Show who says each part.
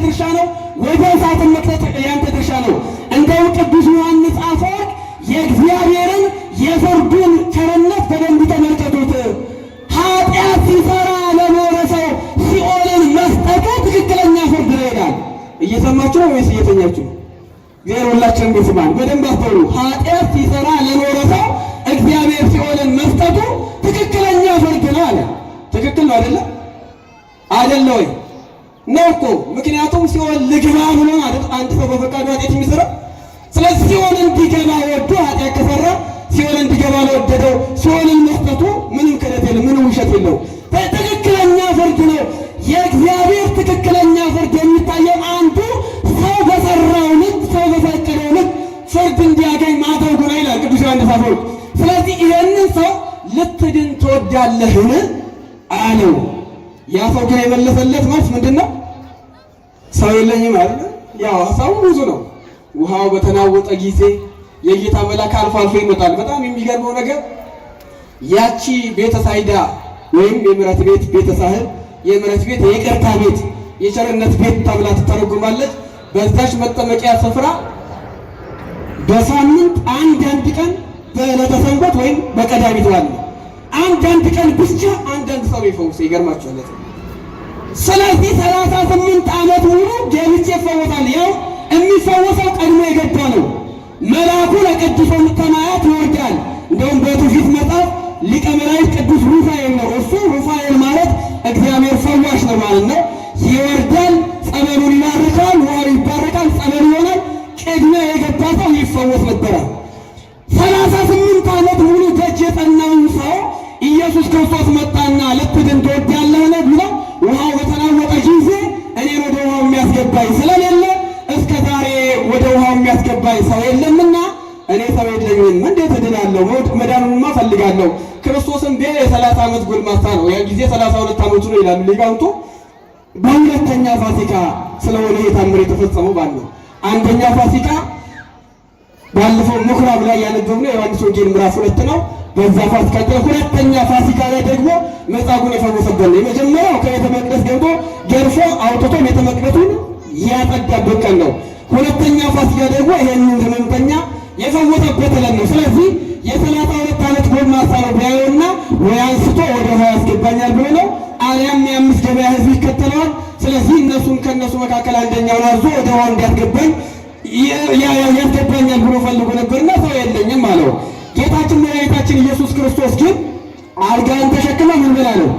Speaker 1: ድርሻ ነው። ወደ እሳትን መክተት ያንተ ድርሻ ነው። እንደው ቅዱስ ዮሐንስ አፈወርቅ የእግዚአብሔርን የፍርዱን ቸርነት በደንብ ተመልከቱት። ኃጢአት ሲሰራ ለኖረ ሰው ሲኦልን መስጠቱ ትክክለኛ ፍርድ ነው ይላል። እየሰማችሁ ነው ወይስ እየተኛችሁ? እግዚአብሔር ሁላችንም ይስማን። በደንብ አስተውሉ። ኃጢአት ሲሰራ ለኖረ ሰው እግዚአብሔር ሲኦልን መስጠቱ ትክክለኛ ፍርድ ነው አለ። ትክክል ነው አይደለ? አይደለ ወይ? ነው እኮ። ምክንያቱም ሲኦል ልግባ ብሎ አይደል አንድ ሰው በፈቃዱ ኃጢአት የሚሰራ። ስለዚህ ሲኦል እንዲገባ ወዶ ኃጢአት ከሰራ ሲኦል እንዲገባ ለወደደው ሲኦልን መስጠቱ ምንም ክደት የለም፣ ምንም ውሸት የለው። ትክክለኛ ፍርድ ነው። የእግዚአብሔር ትክክለኛ ፍርድ የሚታየው አንዱ ሰው በሰራው ልክ ሰው በፈቀደው ልክ ፍርድ እንዲያገኝ ማድረጉ ነው ይላል ቅዱስ ዮሐንስ አፈወርቅ። ስለዚህ ይህንን ሰው ልትድን ትወዳለህን አለው። ያ ሰው ግን የመለሰለት መልስ ምንድን ነው? ሰው የለኝም አይደል? ያው ሀሳቡ ብዙ ነው። ውሃው በተናወጠ ጊዜ የጌታ መልአክ አልፎ አልፎ ይመጣል። በጣም የሚገርመው ነገር ያቺ ቤተ ሳይዳ ወይም የምሕረት ቤት ቤተ ሳህል፣ የምሕረት ቤት የይቅርታ ቤት፣ የቸርነት ቤት ተብላ ትተረጉማለች። በዛች መጠመቂያ ስፍራ በሳምንት አንድ ቀን በዕለተ ሰንበት ወይም በቀዳሚት ዋለ አንድ ቀን ብቻ አንዳንድ ሰው ይፈውስ። ይገርማችኋል። ስለዚህ 38 ዓመት ሙሉ ገብቼ ይፈወሳል። ያው የሚፈወሰው ቀድሞ የገባ ነው። መልአኩ ለቅዱስ ሰማያት ይወርዳል። እንደውም በትውፊት መጽሐፍ ሊቀ መላእክት ቅዱስ ሩፋኤል ነው። እሱ ሩፋኤል ማለት እግዚአብሔር ፈዋሽ ነው ማለት ነው። ይወርዳል፣ ጸበሉን ይባርካል፣ ውሃው ይባረካል፣ ጸበሉ ይሆናል። ቅድመ የገባ ሰው ይፈወስ ነበረ። 38 ዓመት ሙሉ ደጅ የጠናውን ሰው ኢየሱስ ክርስቶስ መጣና ልትድን ትወዳለህን ብለው ውሃው በተናወጠ ጊዜ እኔን ወደ ውሃው የሚያስገባኝ ስለሌለ እስከ ዛሬ ወደ ውሃው የሚያስገባኝ ሰው የለምና እኔ ሰው የለኝም፣ እንዴት እድናለሁ? መዳንማ ፈልጋለሁ። ክርስቶስም ቢያ የ30 ዓመት ጎልማሳ ነው። ያን ጊዜ 32 ዓመቱ ነው ይላሉ ሊቃውንቱ። በሁለተኛ ፋሲካ ስለሆነ የታምር የተፈጸመው ባለው አንደኛ ፋሲካ ባለፈው ምኩራብ ላይ ያነበብነው የዮሐንስ ወንጌል ምዕራፍ 2 ነው። በዛ ፋሲካ ሁለተኛ ፋሲካ ላይ ደግሞ መጻጉዕን የፈወሰበት ነው። የመጀመሪያው ከቤተ መቅደስ ገብቶ ገርፎ አውጥቶ ቤተ መቅደሱን ያጸዳበት ቀን ነው። ሁለተኛ ፋሲካ ደግሞ ይሄንን ሕመምተኛ የፈወሰበት ዕለት ነው። ስለዚህ የ32 ዓመት ጎልማሳ ነው ቢያየውና ወይ አንስቶ ወደ ውሃ ያስገባኛል ብሎ ነው፣ አሊያም የ5 ገበያ ሕዝብ ይከተለዋል። ስለዚህ እነሱን ከእነሱ መካከል አንደኛውን አዞ ወደ ውሃ እንዲያስገባኝ ያስገባኛል ብሎ ፈልጎ ነበርና ሰው የለኝም አለው። ጌታችን መድኃኒታችን ኢየሱስ ክርስቶስ ግን አልጋን ተሸክመ ምን ብላ ነው